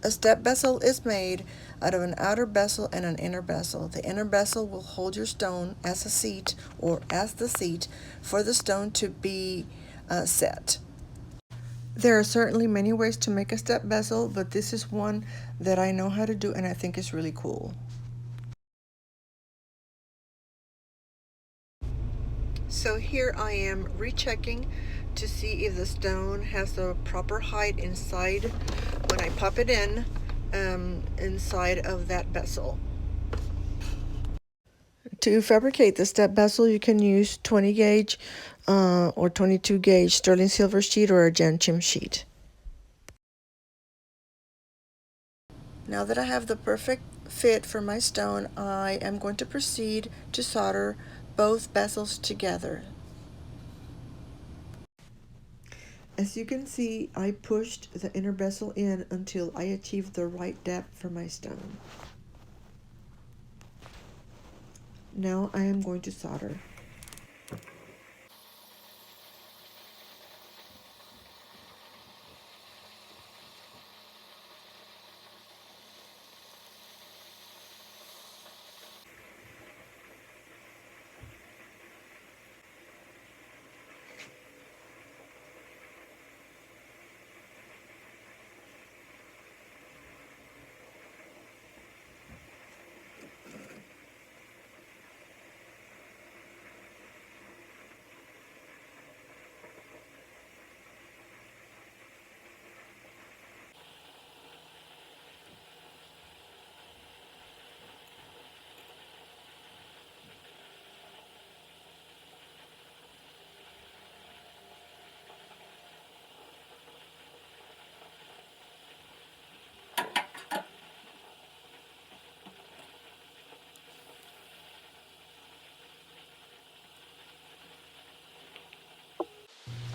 A step bezel is made out of an outer bezel and an inner bezel. The inner bezel will hold your stone as a seat or as the seat for the stone to be set. There are certainly many ways to make a step bezel, but this is one that I know how to do and I think is really cool. So here I am rechecking to see if the stone has the proper height inside when I pop it in inside of that bezel. To fabricate the step bezel, you can use 20 gauge or 22 gauge sterling silver sheet or a gentium sheet. Now that I have the perfect fit for my stone, I am going to proceed to solder both bezels together. As you can see, I pushed the inner bezel in until I achieved the right depth for my stone. Now I am going to solder.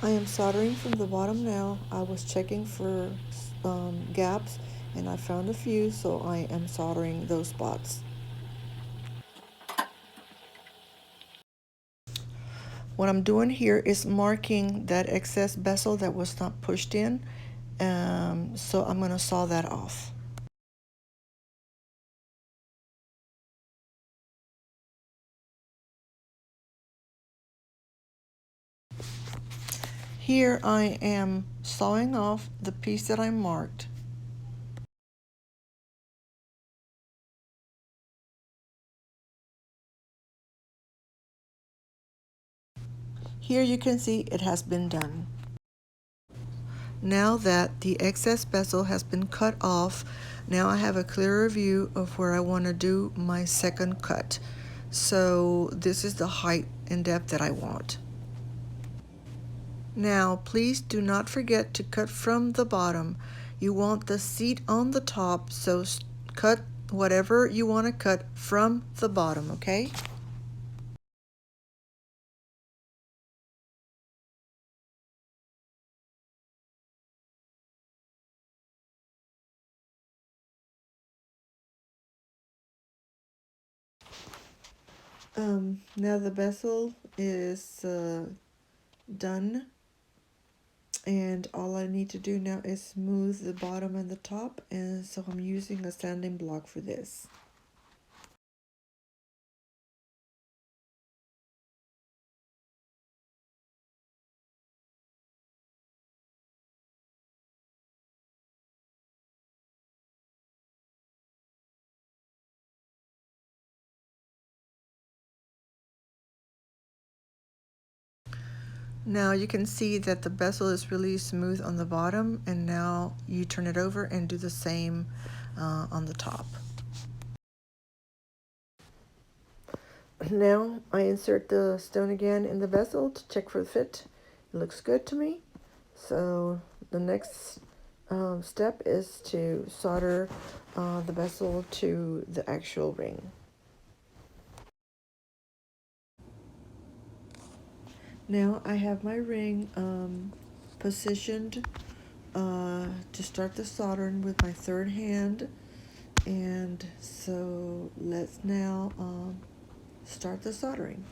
I am soldering from the bottom now. I was checking for gaps and I found a few, so I am soldering those spots. What I'm doing here is marking that excess bezel that was not pushed in, so I'm going to saw that off. Here I am sawing off the piece that I marked. Here you can see it has been done. Now that the excess bezel has been cut off, now I have a clearer view of where I want to do my second cut. So this is the height and depth that I want. Now please do not forget to cut from the bottom. You want the seat on the top, so cut whatever you want to cut from the bottom, okay? Now the bezel is done, and all I need to do now is smooth the bottom and the top, and so I'm using a sanding block for this. Now you can see that the bezel is really smooth on the bottom, and now you turn it over and do the same on the top. Now I insert the stone again in the bezel to check for the fit. It looks good to me. So the next step is to solder the bezel to the actual ring. Now I have my ring positioned to start the soldering with my third hand, and so let's now start the soldering.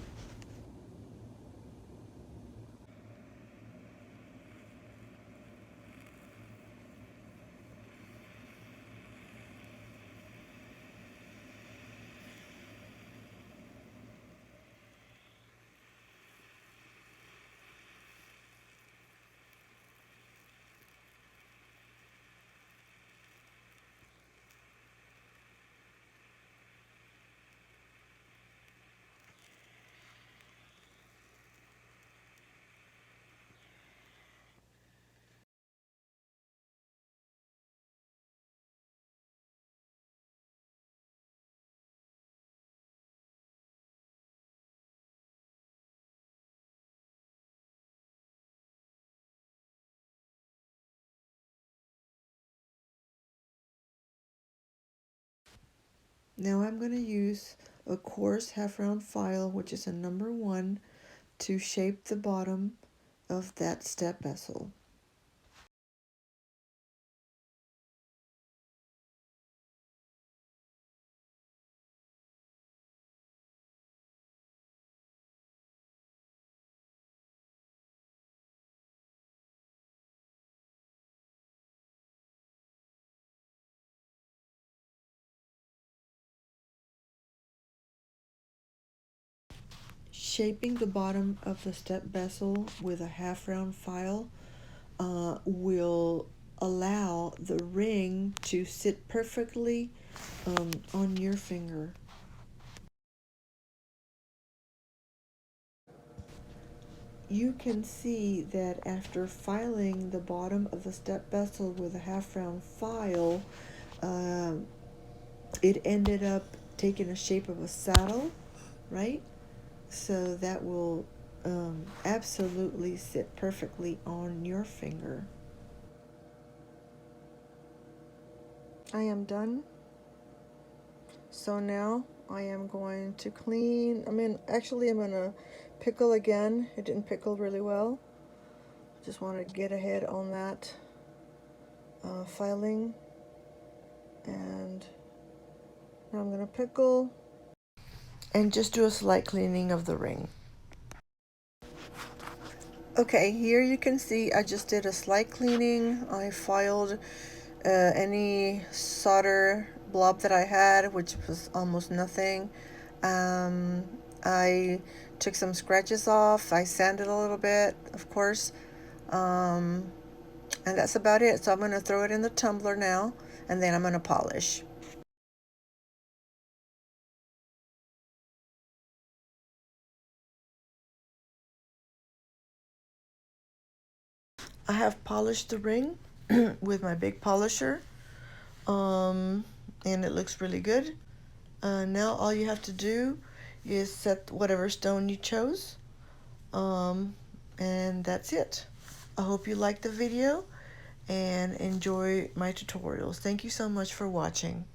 Now I'm going to use a coarse half-round file, which is a number 1, to shape the bottom of that step bezel. Shaping the bottom of the step bezel with a half-round file will allow the ring to sit perfectly on your finger. You can see that after filing the bottom of the step bezel with a half-round file, it ended up taking a shape of a saddle, right? So that will absolutely sit perfectly on your finger. I am done. So now I am going to clean. Actually I'm going to pickle again. It didn't pickle really well. Just want to get ahead on that filing. And now I'm going to pickle and just do a slight cleaning of the ring. Okay, here you can see I just did a slight cleaning. I filed any solder blob that I had, which was almost nothing. I took some scratches off. I sanded a little bit, of course. And that's about it. So I'm going to throw it in the tumbler now, and then I'm going to polish. I have polished the ring with my big polisher, and it looks really good. Now all you have to do is set whatever stone you chose, and that's it. I hope you liked the video and enjoy my tutorials. Thank you so much for watching.